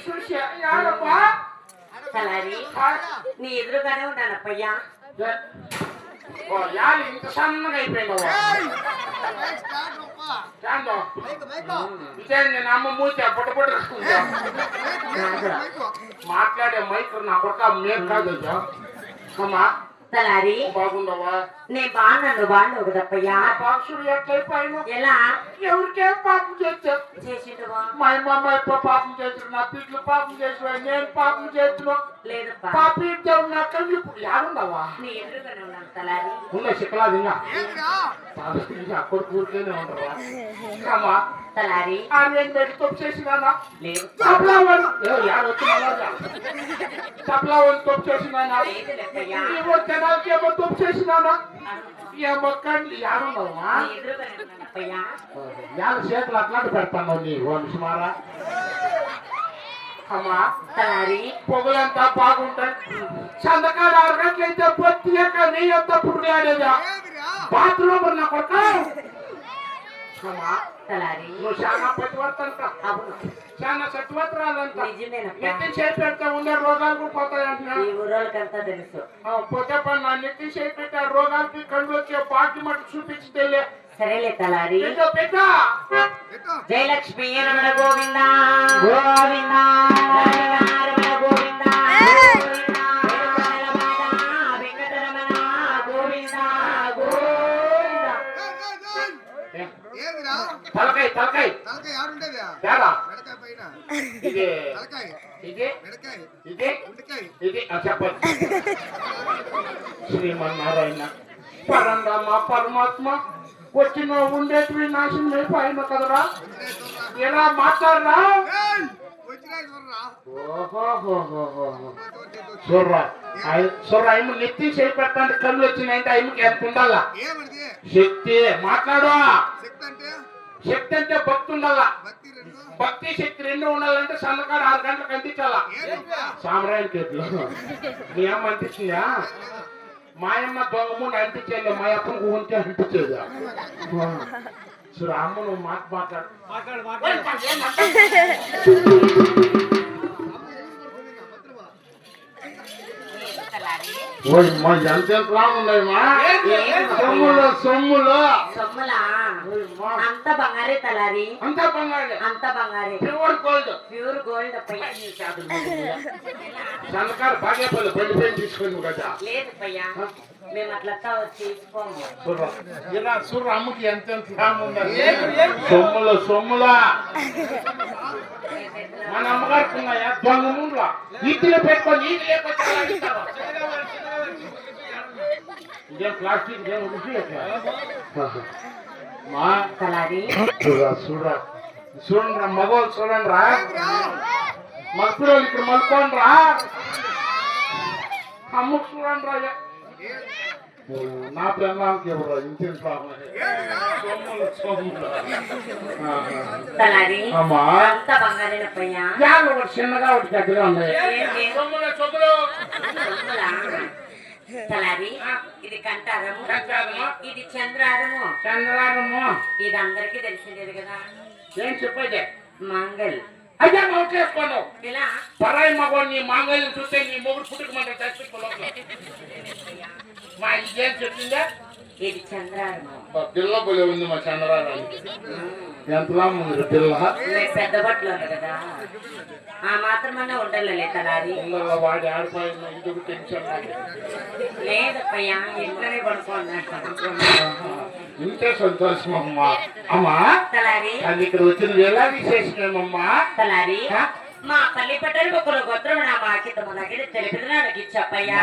చూసి యాడప్పా తలారి నీ ఎదురుగానే ఉన్నానప్పయ్యా. యాలి ఇంత సన్నగా అయిపోయినావా? ఇదే నేను అమ్మ మూతి పొట్ట మాట్లాడే మైక్ నా కొట్ట మేం కాదు అమ్మా. తలారి బాగుండవా? నేను బాగున్నాను, బాగుండవు కదప్పయ్యా. పాక్షుడు ఎట్లయిపోయినా ఎలా ఎవరికేం పాపం చేశారు? చేసిండువా? మా అమ్మ పాపం చేసిన, నా పిట్లు పాపం చేసిన, నేను పాపం చేసిన లేదప్పా. పాపి దేవుడు నా కళ్ళు ఇప్పుడు యాడుండవా? నీ ఎదురుగానే ఉన్నాను తలారి. ఉన్న శిఖలాది కొడుకు ఊరికేనే ఉండవా? అమ్మా తలారి ఆర్యం పెట్టి తప్పు చేసినా లేదు తప్లా వాళ్ళు తప్పు చేసినా లేదులేప్పయ్యా. జనాలకి ఏమో తప్పు చేసినా ఏమో కండ్లు యాడున్నావా? నీ ఎదురుగానే ఉన్నానప్పయ్యా. యాడ చేతులు అట్లాంటి పెడతాను నీ వంశమారా. అమ్మా తలారి పొగలంతా బాగుంటాయి. సంతకాలు 6 గంటలైతే పొత్తి నీ ఎంత పురుగు ఆడేదా బాత్రూమ్ నా కొత్త. అమ్మా తలారి నువ్వు చాలా పతివర్తంట, అవును చాలా సత్వత్రాలంట. నిజమేనప్పా. నెత్తి చేతి పెడితే ఉండే రోగాలు కూడా పోతాయంటున్నా. ఈ ఊరోళ్ళకంతా తెలుసు. పోతే పని నా నెత్తి చేతి పెట్టే రోగాలకి కళ్ళు వచ్చే బాకి మటు చూపించి తెలియ. సరేలే తలారి. పెట్ట జయలక్ష్మి రమణ గోవింద గోవింద రమణ గోవింద వెంకటరమణ గోవింద గోవింద. తలకాయ తలకాయ తేడా ఇదే ఇదే ఇదే ఇది చెప్పండి. శ్రీమన్నారాయణ పరంధామ పరమాత్మ వచ్చిన ఉండేటివి నాశనం అయిపోయిన కదరా. ఎలా మాట్లాడరా? చూర్రా చూర్రా ఆయమ్మ నెత్తి చేయి పెట్టండి కళ్ళు వచ్చినాయంటే ఆయమ్మకి ఎంత ఉండాలా శక్తి? మాట్లాడు. శక్తి అంటే భక్తి ఉండాలా. భక్తి శక్తి 2 ఉండాలంటే సన్నకాడ 6 గంటలకు అందించాలా. సామరాయణ కేతులు మీ అమ్మ అంటించిందా? మా అమ్మ దొంగముండి అంటించేది, మా అప్పకు ఉంటే అంటించేదా? చూడు అమ్మ నువ్వు మాట్లాడు. ఎంత ఉన్నాయమ్మా సొమ్ములు సొమ్ములు సొమ్ములా? అంత బంగారే తలారి. అంత బంగారే. అంత బంగారే. Pure gold. Pure gold. సన్నకారు బాగేపల్లి బండి పైన తీసుకుని కదా. లేదు పయ్యా, మేము అట్లా తీసుకోము. ఇలా చూర్ర అమ్మకి ఎంత సొమ్ములు సొమ్ములా. మన అమ్మగారికి ఉన్నాయా దొంగ ముండ్లా? ఈతిలో పెట్టుకొని ఈతి లేకపోతే ఇదే ప్లాస్టిక్ మా తలారి చూడరా చూడండి మగవాళ్ళు చూడండి రా. మగపిల్లలు ఇక్కడ మలుకోండి రా. అమ్మకు చూడండి రా. నా పిల్లలకి ఎవరు ఇంటిని అమ్మా అంత బంగారేనప్పయ్యా. చిన్నగా ఒకటి దగ్గర ఉన్నాయి. తలారి ఇది కంటారము, ఇది చంద్రారము. చంద్రారము ఇది అందరికీ తెలిసిందేది కదా. ఏం చెప్పేది? మంగళ్ అయ్యా నోట్ చేసుకోను. ఇలా పరాయి మగవాడు నీ మంగళని చూస్తే నీ మొగుడు పుట్టుకమంటే చచ్చిపోయి మా ఇదేం చెప్పిందా? ఇది చంద్రారము. పిల్ల బలి ఉంది మా చంద్రారానికి. ఎంతలా ఉంది పిల్ల? పెద్ద బట్టలు ఉంది కదా, ఆ మాత్రమన్నా ఉండాలి తలారి. వాడి ఆడిపోయిన ఇందుకు టెన్షన్ లేదప్పయ్యా, ఇంట్లోనే పడుకోండి. ఇంతే సంతోషం అమ్మా. అమ్మా తలారి అది ఇక్కడ వచ్చిన ఎలా విశేషమేమమ్మా? తలారి మా పల్లి పట్టణం ఒకరు గోత్రం నా మాకిత మన తెలిపిన చెప్పయ్యా.